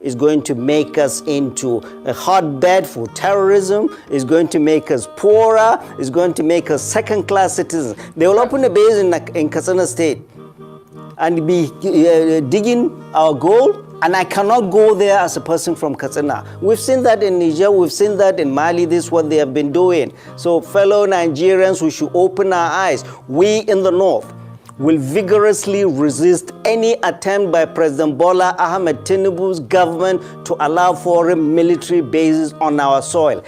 is going to make us into a hotbed for terrorism, is going to make us poorer, is going to make us second-class citizens. They will open a base in Katsina State and be digging our gold, and I cannot go there as a person from Katsina. We've seen that in Niger, we've seen that in Mali. This is what they have been doing. So fellow Nigerians, we should open our eyes. We in the north will vigorously resist any attempt by President Bola Ahmed Tinubu's government to allow foreign military bases on our soil.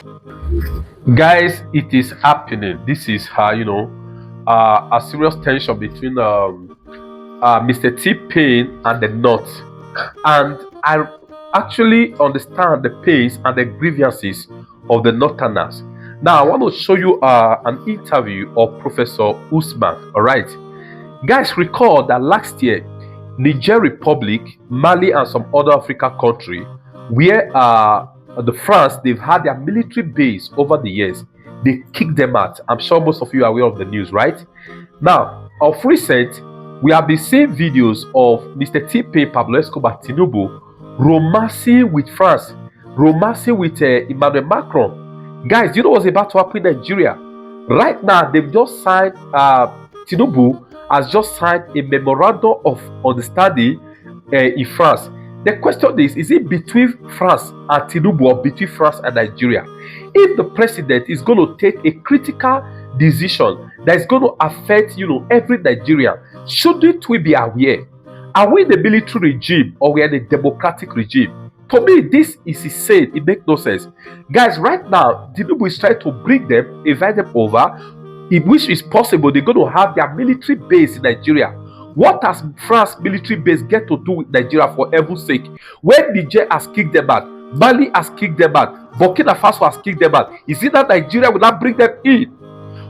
Guys, it is happening. This is how, a serious tension between Mr. Thier and the North. And I actually understand the pains and the grievances of the Northerners. Now, I want to show you an interview of Professor Usman. All right. Guys, recall that last year, Niger Republic, Mali, and some other African country, where the France, they've had their military base over the years. They kicked them out. I'm sure most of you are aware of the news, right? Now, of recent, we have been seeing videos of Mr. Thier, Pablo Escobar, Tinubu, romancing with France, romancing with Emmanuel Macron. Guys, do you know what's about to happen in Nigeria? Right now, they've just signed, Tinubu has just signed a memorandum of understanding in France. The question is it between France and Tinubu or between France and Nigeria? If the president is going to take a critical decision that is going to affect, every Nigerian, shouldn't we be aware? Are we in a military regime or we are in a democratic regime? To me, this is insane. It makes no sense. Guys, right now, Tinubu is trying to bring them, invite them over, in which is possible they're going to have their military base in Nigeria. What has France military base get to do with Nigeria, for heaven's sake? When Niger has kicked them out, Mali has kicked them out, Burkina Faso has kicked them out, is it that Nigeria will not bring them in?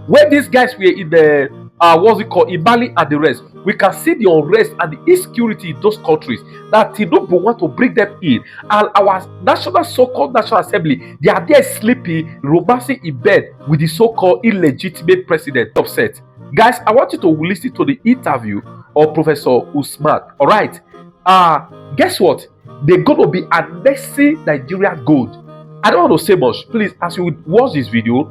When these guys were in the in Mali and the rest, we can see the unrest and the insecurity in those countries that Tinubu want to bring them in. And our so-called National Assembly, they are there sleeping, romancing in bed with the so-called illegitimate president. Upset. Guys, I want you to listen to the interview of Professor Usman. All right. Guess what? They're going to be annexing Nigeria gold. I don't want to say much. Please, as you watch this video,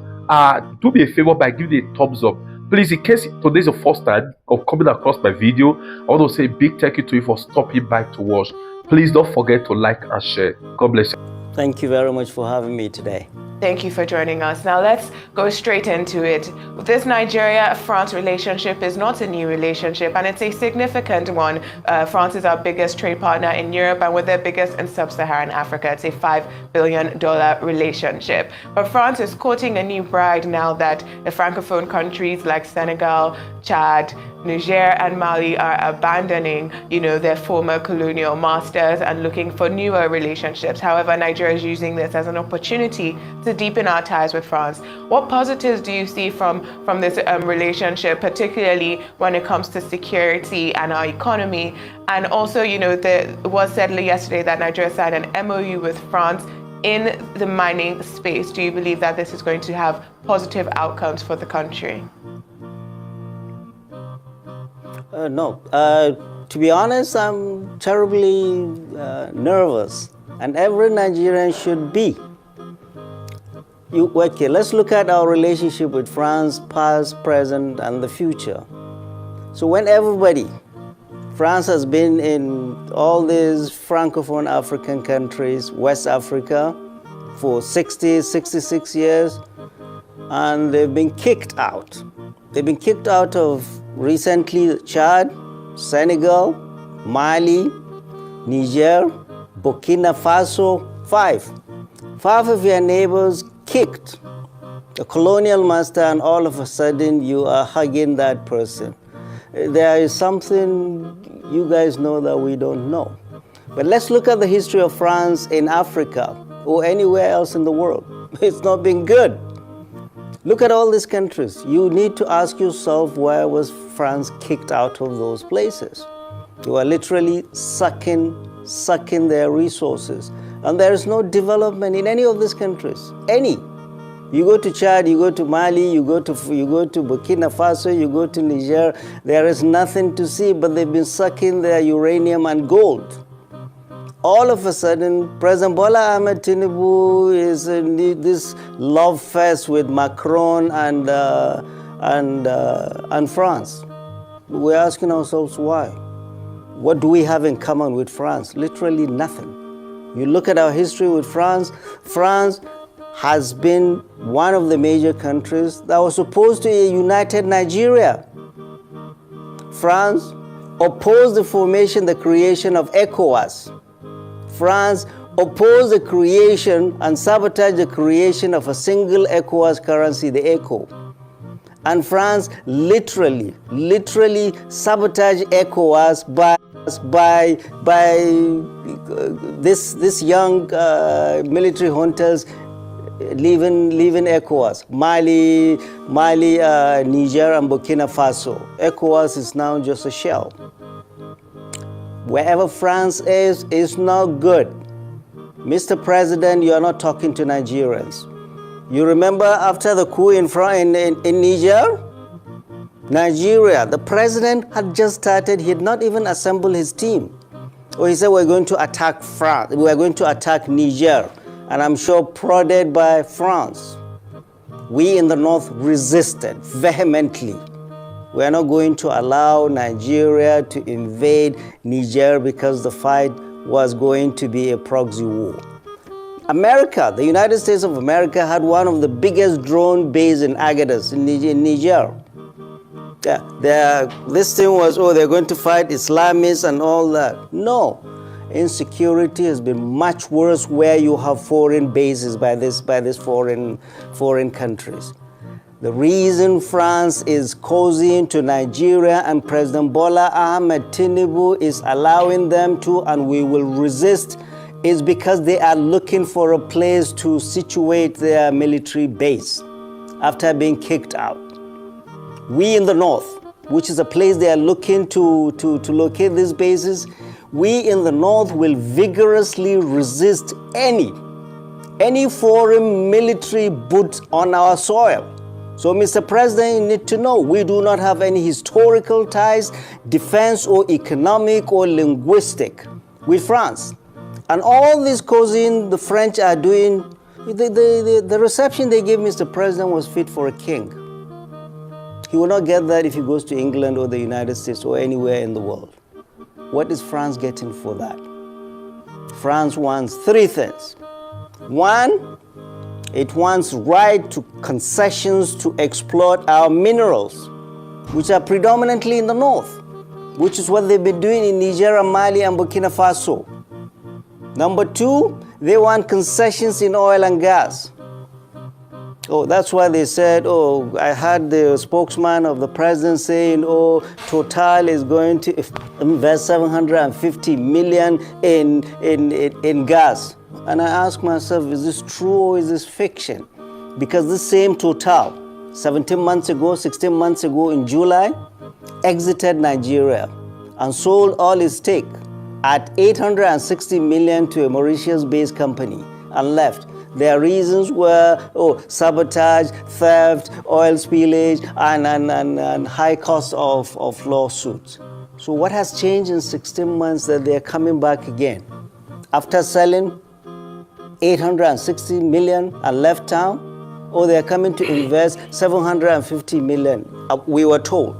do me a favor by giving a thumbs up. Please, in case today is the first time of coming across my video, I want to say a big thank you to you for stopping by to watch. Please don't forget to like and share. God bless you. Thank you very much for having me today. Thank you for joining us. Now let's go straight into it. This Nigeria-France relationship is not a new relationship, and it's a significant one. France is our biggest trade partner in Europe, and we're their biggest in sub-Saharan Africa. It's a $5 billion relationship. But France is courting a new bride now that the Francophone countries like Senegal, Chad, Niger and Mali are abandoning, their former colonial masters and looking for newer relationships. However, Nigeria is using this as an opportunity to deepen our ties with France. What positives do you see from this relationship, particularly when it comes to security and our economy? And also, it was said yesterday that Nigeria signed an MOU with France in the mining space. Do you believe that this is going to have positive outcomes for the country? No. To be honest, I'm terribly nervous, and every Nigerian should be. Okay, let's look at our relationship with France, past, present, and the future. So when France has been in all these Francophone African countries, West Africa, for 66 years, and they've been kicked out. They've been kicked out of recently Chad, Senegal, Mali, Niger, Burkina Faso, five of your neighbors kicked a colonial master, and all of a sudden you are hugging that person. There is something you guys know that we don't know. But let's look at the history of France in Africa or anywhere else in the world. It's not been good. Look at all these countries. You need to ask yourself, why was France kicked out of those places? You are literally sucking their resources. And there is no development in any of these countries. Any. You go to Chad, you go to Mali, you go to Burkina Faso, you go to Niger, there is nothing to see, but they've been sucking their uranium and gold. all of a sudden, President Bola Ahmed Tinubu is in this love fest with Macron and France. We're asking ourselves why. What do we have in common with France? Literally nothing. You look at our history with France. France has been one of the major countries that was supposed to be a united Nigeria. France opposed the formation, the creation of ECOWAS. France opposed the creation and sabotaged the creation of a single ECOWAS currency, the ECO. And France literally sabotaged ECOWAS by this young military hunters leaving ECOWAS. Mali, Niger, and Burkina Faso. ECOWAS is now just a shell. Wherever France is not good. Mr. President, you are not talking to Nigerians. You remember after the coup in Niger? Nigeria, the president had just started, he had not even assembled his team. Or he said, we're going to attack France, we're going to attack Niger. And I'm sure prodded by France. We in the North resisted vehemently. We are not going to allow Nigeria to invade Niger because the fight was going to be a proxy war. America, the United States of America, had one of the biggest drone bases in Agadas in Niger. This thing was, they're going to fight Islamists and all that. No. Insecurity has been much worse where you have foreign bases by this foreign countries. The reason France is cozying to Nigeria and President Bola Ahmed Tinubu is allowing them to, and we will resist, is because they are looking for a place to situate their military base after being kicked out. We in the North, which is a place they are looking to locate these bases, we in the North will vigorously resist any foreign military boot on our soil. So, Mr. President, you need to know we do not have any historical ties, defense or economic or linguistic with France. And all this causing the French are doing, the reception they gave Mr. President was fit for a king. He will not get that if he goes to England or the United States or anywhere in the world. What is France getting for that? France wants three things. One, it wants right to concessions to exploit our minerals, which are predominantly in the north, which is what they've been doing in Niger, Mali, and Burkina Faso. Number two, they want concessions in oil and gas. That's why they said, I heard the spokesman of the president saying, Total is going to invest 750 million in gas. And I ask myself, is this true or is this fiction? Because this same Total, 16 months ago in July, exited Nigeria and sold all its stake at 860 million to a Mauritius-based company and left. Their reasons were sabotage, theft, oil spillage, and high cost of lawsuits. So what has changed in 16 months that they are coming back again? After selling 860 million and left town, they are coming to invest 750 million. We were told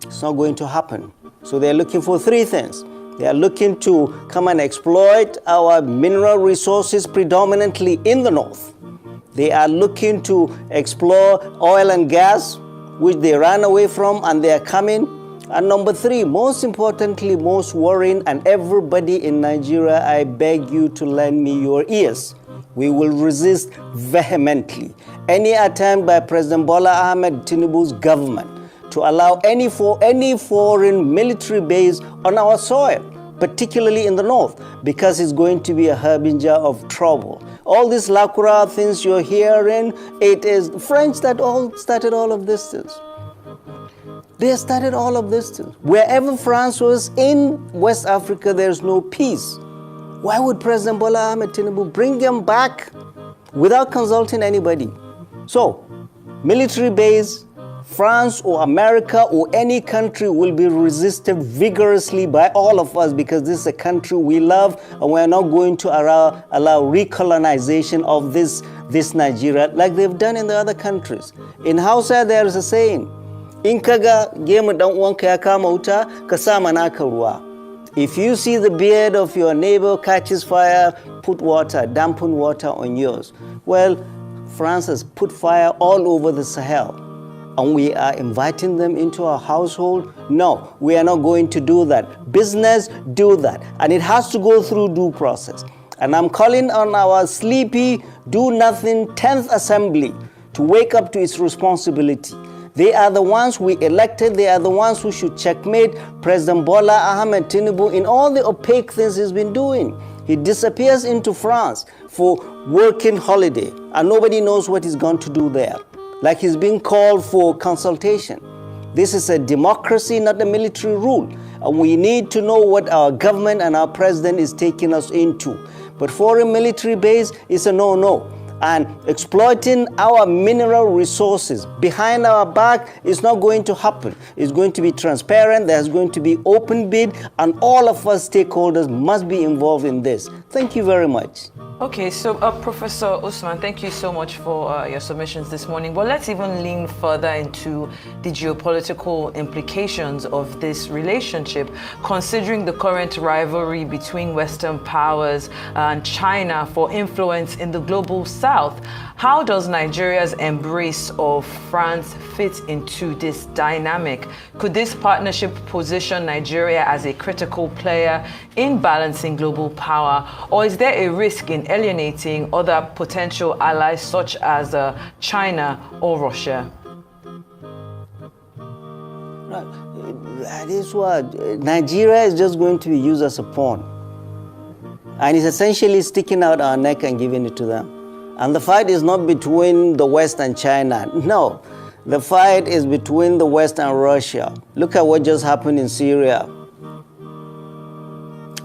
it's not going to happen. So they are looking for three things. They are looking to come and exploit our mineral resources predominantly in the north. They are looking to explore oil and gas, which they ran away from, and they are coming. And number three, most importantly, most worrying, and everybody in Nigeria, I beg you to lend me your ears. We will resist vehemently any attempt by President Bola Ahmed Tinubu's government to allow any foreign military base on our soil, particularly in the north, because it's going to be a harbinger of trouble. All these lacura things you're hearing, it is the French that started all of these things. They started all of these things. Wherever France was in West Africa, there's no peace. Why would President Bola Ahmed Tinubu bring them back without consulting anybody? So, military base, France or America or any country will be resisted vigorously by all of us, because this is a country we love, and we're not going to allow recolonization of this Nigeria like they've done in the other countries. In Hausa, there is a saying, in kaga gemu dan uwanka ya kama wuta, ka sa naka ruwa. If you see the beard of your neighbor catches fire, put water, dampen water on yours. Well, France has put fire all over the Sahel, and we are inviting them into our household. No, we are not going to do that. Business, do that. And it has to go through due process. And I'm calling on our sleepy, do-nothing 10th Assembly to wake up to its responsibility. They are the ones we elected. They are the ones who should checkmate President Bola Ahmed Tinubu in all the opaque things he's been doing. He disappears into France for working holiday, and nobody knows what he's going to do there. Like he's being called for consultation. This is a democracy, not a military rule. And we need to know what our government and our president is taking us into. But foreign military base is a no-no. And exploiting our mineral resources behind our back is not going to happen. It's going to be transparent, there's going to be open bid, and all of us stakeholders must be involved in this. Thank you very much. Okay, so Professor Usman, thank you so much for your submissions this morning. But let's even lean further into the geopolitical implications of this relationship, considering the current rivalry between Western powers and China for influence in the global South. How does Nigeria's embrace of France fit into this dynamic? Could this partnership position Nigeria as a critical player in balancing global power, or is there a risk in alienating other potential allies such as China or Russia? That is what Nigeria is just going to be used as a pawn, and it's essentially sticking out our neck and giving it to them. And the fight is not between the West and China. No, the fight is between the West and Russia. Look at what just happened in Syria.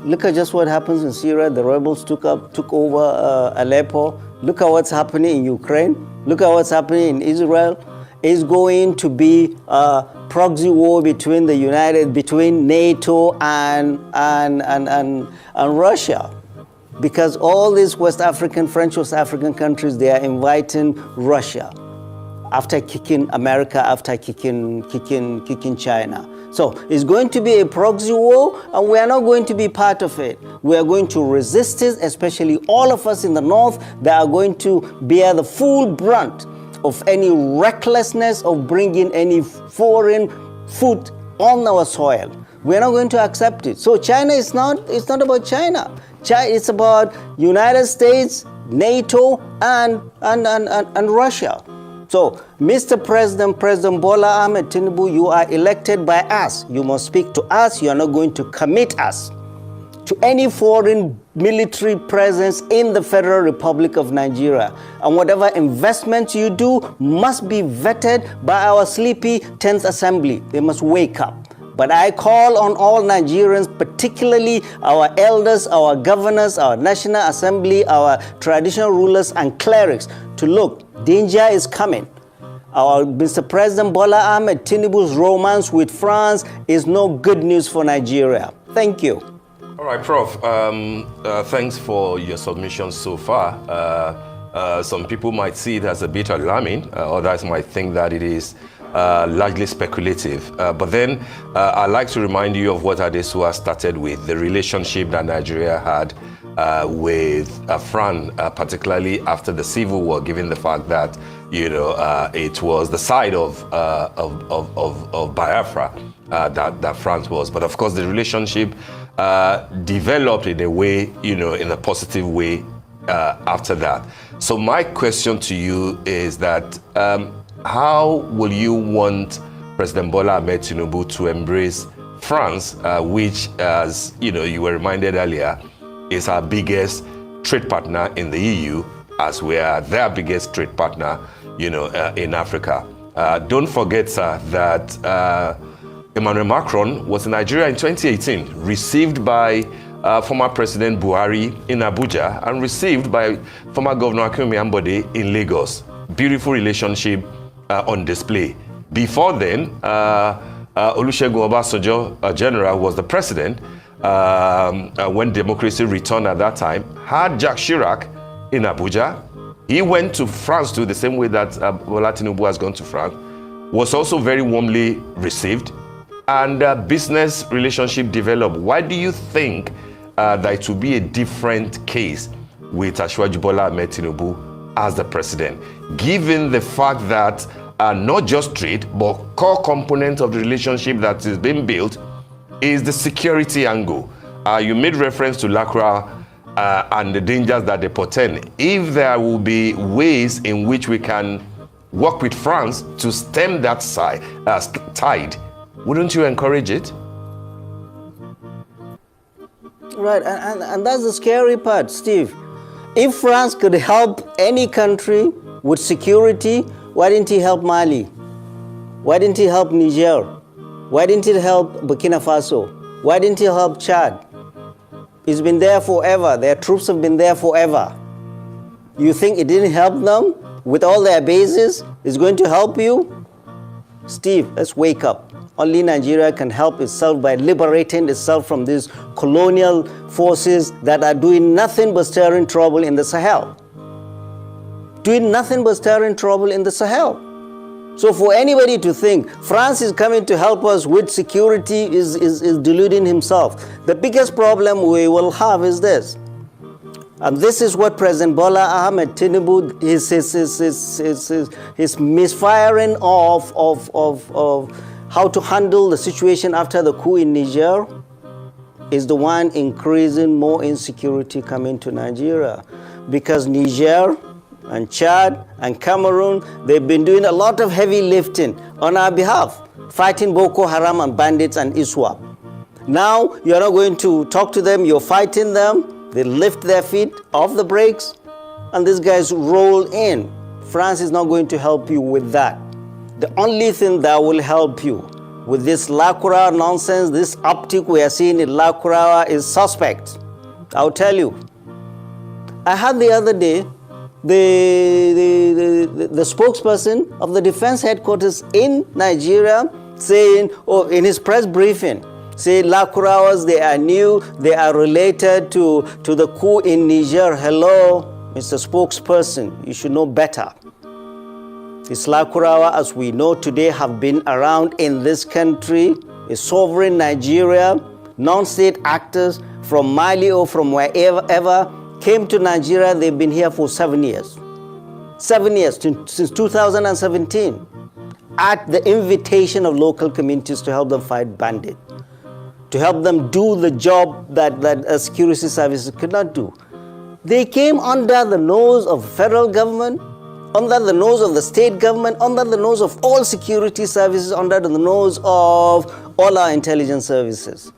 Look at just what happens in Syria. The rebels took over Aleppo. Look at what's happening in Ukraine. Look at what's happening in Israel. It's going to be a proxy war between NATO and Russia. Because all these French West African countries, they are inviting Russia after kicking America, after kicking China. So it's going to be a proxy war, and we are not going to be part of it. We are going to resist it, especially all of us in the North that are going to bear the full brunt of any recklessness of bringing any foreign food on our soil. We're not going to accept it. So China is it's not about China. It's about United States, NATO, and Russia. So, Mr. President, President Bola Ahmed Tinubu, you are elected by us. You must speak to us. You are not going to commit us to any foreign military presence in the Federal Republic of Nigeria. And whatever investments you do must be vetted by our sleepy 10th Assembly. They must wake up. But I call on all Nigerians, particularly our elders, our governors, our National Assembly, our traditional rulers and clerics, to look, danger is coming. Our Mr. President Bola Ahmed Tinubu's romance with France is no good news for Nigeria. Thank you. All right, Prof. Thanks for your submissions so far. Some people might see it as a bit alarming. Others might think that it is largely speculative. But then I'd like to remind you of what Adesua started with, the relationship that Nigeria had with France, particularly after the Civil War, given the fact that, it was the side of Biafra that France was. But of course, the relationship developed in a way, in a positive way after that. So my question to you is that how will you want President Bola Ahmed Tinubu to embrace France, which, as you were reminded earlier, is our biggest trade partner in the EU, as we are their biggest trade partner, in Africa. Don't forget, sir, that Emmanuel Macron was in Nigeria in 2018, received by former President Buhari in Abuja and received by former Governor Akinwumi Ambode in Lagos. Beautiful relationship on display. Before then, Olusegun Obasanjo, general, was the president when democracy returned at that time, had Jacques Chirac in Abuja. He went to France too, the same way that Bola Tinubu has gone to France, was also very warmly received, and business relationship developed. Why do you think that it will be a different case with Asiwaju Bola Ahmed Tinubu as the president, given the fact that not just trade, but core component of the relationship that is being built is the security angle? You made reference to Lacra and the dangers that they portend. If there will be ways in which we can work with France to stem that tide, wouldn't you encourage it? Right, and that's the scary part, Steve. If France could help any country with security, why didn't he help Mali? Why didn't he help Niger? Why didn't he help Burkina Faso? Why didn't he help Chad? It's been there forever. Their troops have been there forever. You think it didn't help them with all their bases? It's going to help you? Steve, let's wake up. Only Nigeria can help itself by liberating itself from these colonial forces that are doing nothing but stirring trouble in the Sahel. Doing nothing but stirring trouble in the Sahel. So for anybody to think France is coming to help us with security is deluding himself. The biggest problem we will have is this. And this is what President Bola Ahmed Tinubu, his misfiring of how to handle the situation after the coup in Niger is the one increasing more insecurity coming to Nigeria. Because Niger and Chad and Cameroon, they've been doing a lot of heavy lifting on our behalf, fighting Boko Haram and bandits and ISWAP. Now, you're not going to talk to them, you're fighting them, they lift their feet off the brakes, and these guys roll in. France is not going to help you with that. The only thing that will help you with this Lacra nonsense, this optic we are seeing in Lacra is suspect. I'll tell you. I had the other day the spokesperson of the defense headquarters in Nigeria saying, in his press briefing, saying Lacrawas, they are new, they are related to the coup in Niger. Hello, Mr. Spokesperson, you should know better. These Lacrawa, as we know today, have been around in this country, a sovereign Nigeria, non-state actors from Mali or from wherever came to Nigeria. They've been here for 7 years. 7 years, since 2017, at the invitation of local communities to help them fight bandits, to help them do the job that security services could not do. They came under the nose of federal government, under the nose of the state government, under the nose of all security services, under the nose of all our intelligence services.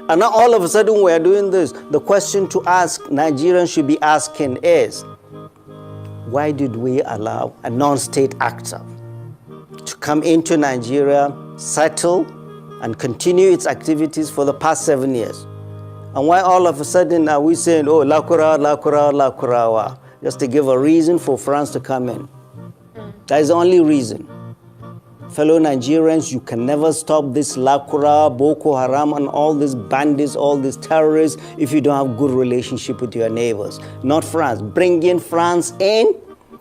And now all of a sudden we are doing this. The question to ask Nigerians should be asking is, why did we allow a non-state actor to come into Nigeria, settle, and continue its activities for the past 7 years? And why all of a sudden are we saying, oh, Lacra, just to give a reason for France to come in? That is the only reason. Fellow Nigerians, you can never stop this Lacra, Boko Haram, and all these bandits, all these terrorists, if you don't have good relationship with your neighbors. Not France. Bringing France in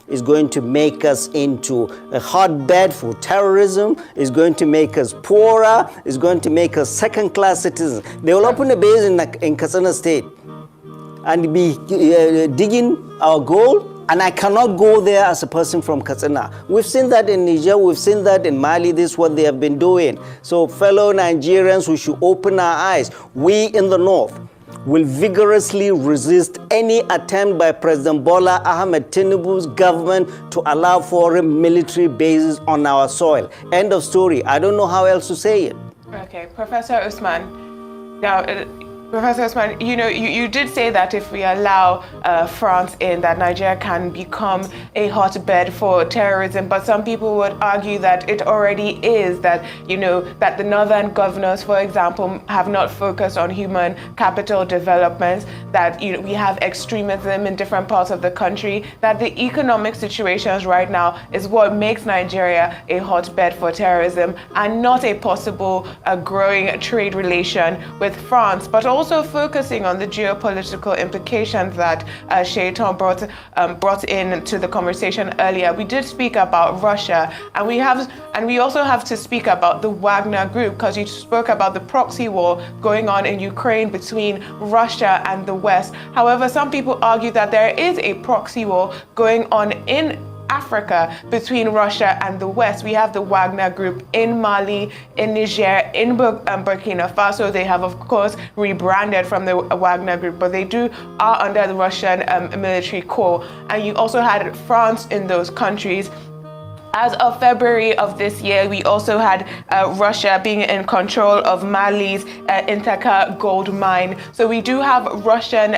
is going to make us into a hotbed for terrorism, is going to make us poorer, is going to make us second-class citizens. They will open a base in Katsina State and be digging our gold, and I cannot go there as a person from Katsina. We've seen that in Niger, we've seen that in Mali. This is what they have been doing. So fellow Nigerians, we should open our eyes. We in the North will vigorously resist any attempt by President Bola Ahmed Tinubu's government to allow foreign military bases on our soil. End of story. I don't know how else to say it. Okay, Professor Usman, now Professor Osman, you did say that if we allow France in, that Nigeria can become a hotbed for terrorism. But some people would argue that it already is. That that the northern governors, for example, have not focused on human capital development. That we have extremism in different parts of the country. That the economic situations right now is what makes Nigeria a hotbed for terrorism, and not a possible growing trade relation with France. But also focusing on the geopolitical implications that Shaitan brought into the conversation earlier. We did speak about Russia, and we also have to speak about the Wagner Group, because you spoke about the proxy war going on in Ukraine between Russia and the West. However, some people argue that there is a proxy war going on in Africa between Russia and the West. We have the Wagner Group in Mali, in Niger, in Burkina Faso. They have, of course, rebranded from the Wagner Group, but they are under the Russian military corps. And you also had France in those countries. As of February of this year, we also had Russia being in control of Mali's Intaka gold mine. So we do have Russian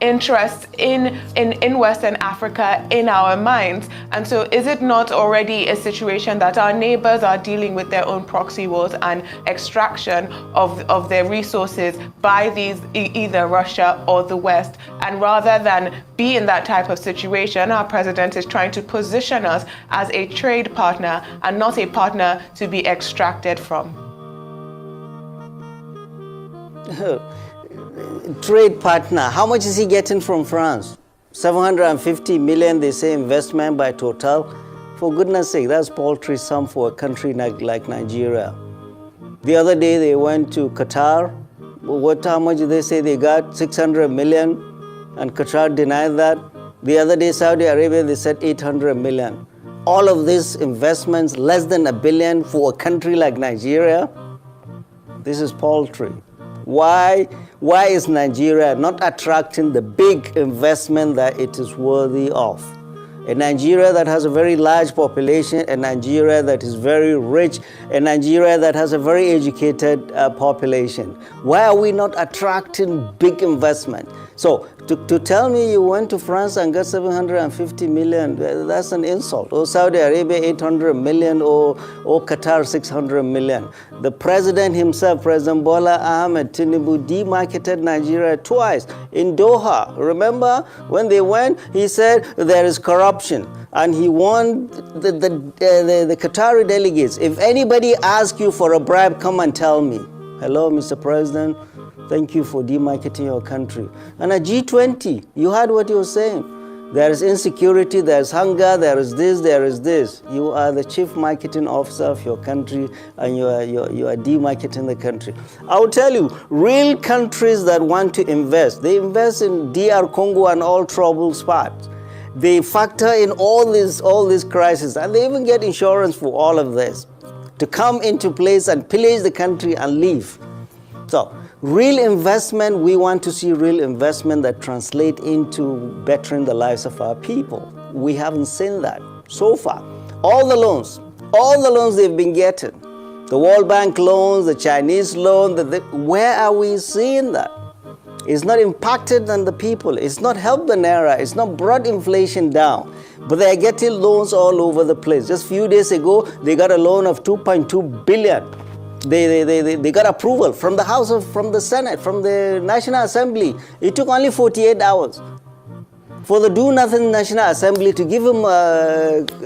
interests in Western Africa in our minds. And so is it not already a situation that our neighbors are dealing with their own proxy wars and extraction of their resources by either Russia or the West? And rather than be in that type of situation, our president is trying to position us as a trade partner and not a partner to be extracted from. Trade partner, how much is he getting from France? 750 million, they say, investment by Total. For goodness sake, that's paltry sum for a country like Nigeria. The other day they went to Qatar. How much did they say they got? 600 million, and Qatar denied that. The other day, Saudi Arabia, they said 800 million. All of these investments, less than $1 billion for a country like Nigeria. This is paltry. Why is Nigeria not attracting the big investment that it is worthy of? A Nigeria that has a very large population, a Nigeria that is very rich, a Nigeria that has a very educated population. Why are we not attracting big investment? So to tell me you went to France and got 750 million, that's an insult. Or Saudi Arabia 800 million, or Qatar 600 million. The president himself, President Bola Ahmed Tinubu, demarketed Nigeria twice in Doha. Remember when they went, he said there is corruption. And he warned the Qatari delegates, if anybody asks you for a bribe, come and tell me. Hello, Mr. President. Thank you for demarketing your country. And at G20, you heard what he was saying. There is insecurity, there is hunger, there is this, there is this. You are the chief marketing officer of your country, and you are demarketing the country. I will tell you, real countries that want to invest, they invest in DR Congo and all troubled spots. They factor in all these crises, and they even get insurance for all of this to come into place and pillage the country and leave. So, real investment, we want to see real investment that translate into bettering the lives of our people. We haven't seen that so far. All the loans they've been getting, the World Bank loans, the Chinese loan, where are we seeing that? It's not impacted on the people. It's not helped the Naira. It's not brought inflation down. But they're getting loans all over the place. Just a few days ago, they got a loan of 2.2 billion. They got approval from the House, from the Senate, from the National Assembly. It took only 48 hours for the do-nothing National Assembly to give him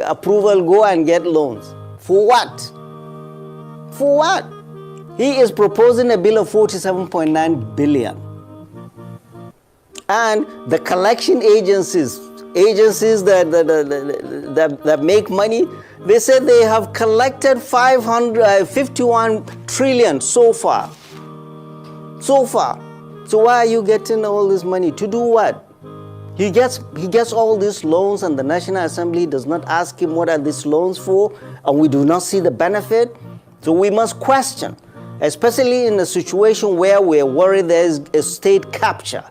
approval, go and get loans. For what? For what? He is proposing a bill of 47.9 billion. And the collection agencies that make money, they said they have collected 51 trillion so far. So why are you getting all this money? To do what? He gets all these loans, and the National Assembly does not ask him what are these loans for, and we do not see the benefit. So we must question, especially in a situation where we're worried there is a state capture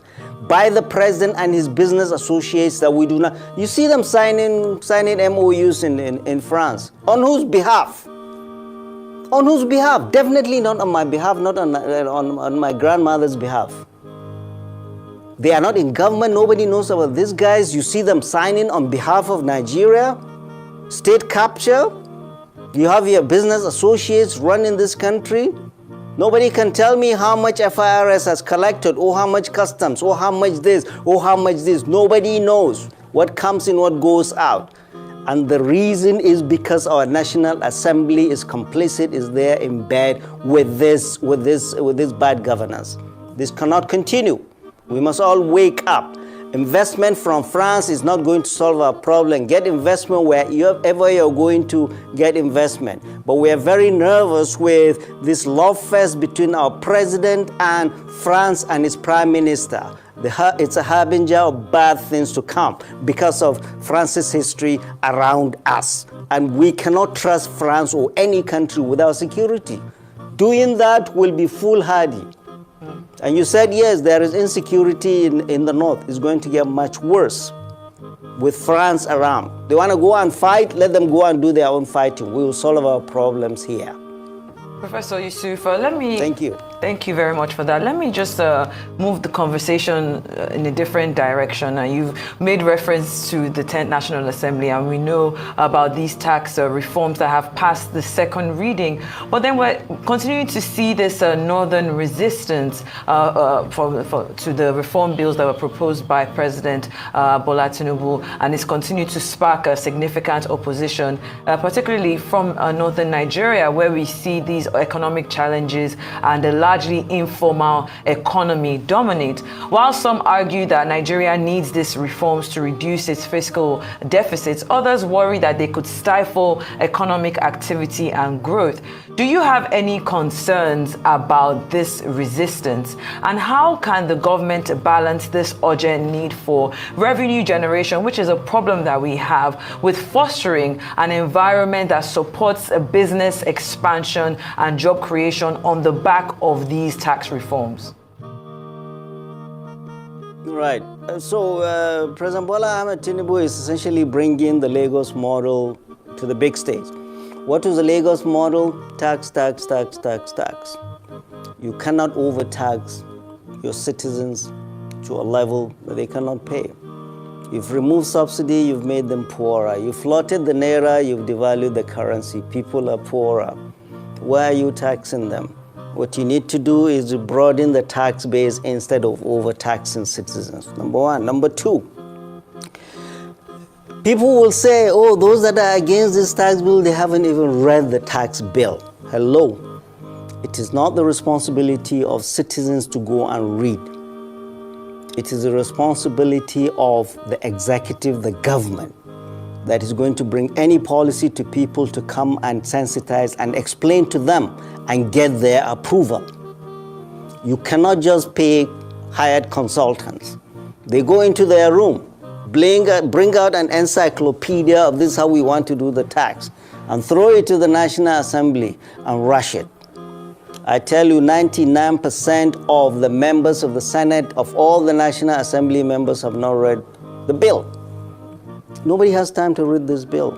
by the president and his business associates that we do not. You see them signing MOUs in France. On whose behalf? On whose behalf? Definitely not on my behalf, not on my grandmother's behalf. They are not in government. Nobody knows about these guys. You see them signing on behalf of Nigeria. State capture. You have your business associates running this country. Nobody can tell me how much FIRS has collected, or how much customs, or how much this, or how much this. Nobody knows what comes in, what goes out. And the reason is because our National Assembly is complicit, is there in bed with this bad governance. This cannot continue. We must all wake up. Investment from France is not going to solve our problem. Get investment wherever you're going to get investment. But we are very nervous with this love fest between our president and France and its prime minister. It's a harbinger of bad things to come because of France's history around us. And we cannot trust France or any country without security. Doing that will be foolhardy. And you said, yes, there is insecurity in the north. It's going to get much worse with France around. They want to go and fight, let them go and do their own fighting. We will solve our problems here. Professor Yusuf, let me... Thank you. Thank you very much for that. Let me just move the conversation in a different direction. You've made reference to the 10th National Assembly, and we know about these tax reforms that have passed the second reading. But then we're continuing to see this northern resistance to the reform bills that were proposed by President Bola Tinubu, and it's continued to spark a significant opposition, particularly from northern Nigeria, where we see these economic challenges and the largely informal economy dominate. While some argue that Nigeria needs these reforms to reduce its fiscal deficits, others worry that they could stifle economic activity and growth. Do you have any concerns about this resistance? And how can the government balance this urgent need for revenue generation, which is a problem that we have, with fostering an environment that supports a business expansion and job creation on the back of these tax reforms? Right. So President Bola Ahmed Tinubu is essentially bringing the Lagos model to the big stage. What is the Lagos model? Tax, tax, tax, tax, tax. You cannot overtax your citizens to a level that they cannot pay. You've removed subsidy, you've made them poorer. You've floated the naira, you've devalued the currency. People are poorer. Why are you taxing them? What you need to do is to broaden the tax base instead of overtaxing citizens. Number one. Number two, people will say, oh, those that are against this tax bill, they haven't even read the tax bill. Hello. It is not the responsibility of citizens to go and read. It is the responsibility of the executive, the government, that is going to bring any policy to people to come and sensitize and explain to them and get their approval. You cannot just pay hired consultants. They go into their room, bring out an encyclopedia of this is how we want to do the tax, and throw it to the National Assembly and rush it. I tell you, 99% of the members of the Senate, of all the National Assembly members, have not read the bill. Nobody has time to read this bill.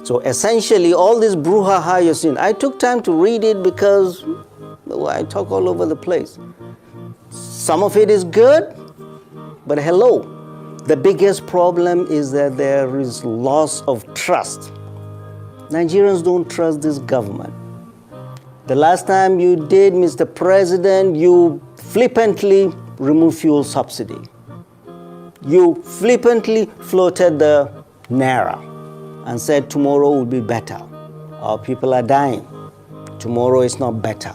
So essentially, all this brouhaha you're seeing, I took time to read it because I talk all over the place. Some of it is good, but hello. The biggest problem is that there is loss of trust. Nigerians don't trust this government. The last time you did, Mr. President, you flippantly removed fuel subsidy. You flippantly floated the naira and said tomorrow will be better. Our people are dying. Tomorrow is not better.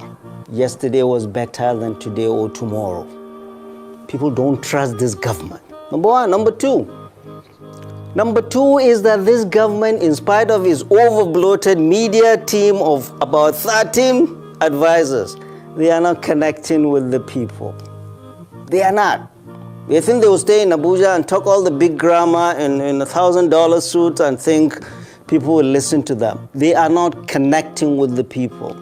Yesterday was better than today or tomorrow. People don't trust this government. Number one. Number two. Number two is that this government, in spite of its over-bloated media team of about 13 advisors, they are not connecting with the people. They are not. They think they will stay in Abuja and talk all the big grammar in $1,000 suits and think people will listen to them. They are not connecting with the people.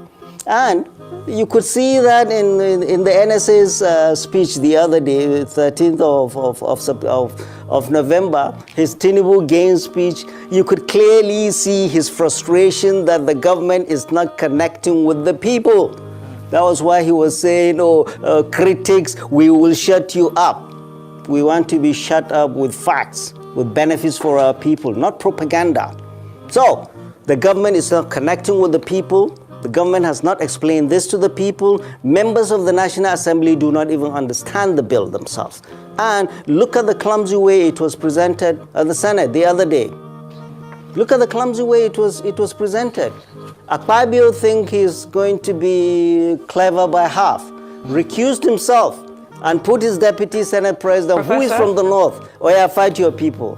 And you could see that in the NSA's speech the other day, the 13th of November, his Tinubu Gain speech. You could clearly see his frustration that the government is not connecting with the people. That was why he was saying, critics, we will shut you up. We want to be shut up with facts, with benefits for our people, not propaganda. So, the government is not connecting with the people. The government has not explained this to the people. Members of the National Assembly do not even understand the bill themselves. And look at the clumsy way it was presented at the Senate the other day. Look at the clumsy way it was presented. Akpabio thinks he's going to be clever by half, recused himself, and put his deputy Senate president, who is Professor? from the north. Oh yeah, fight your people.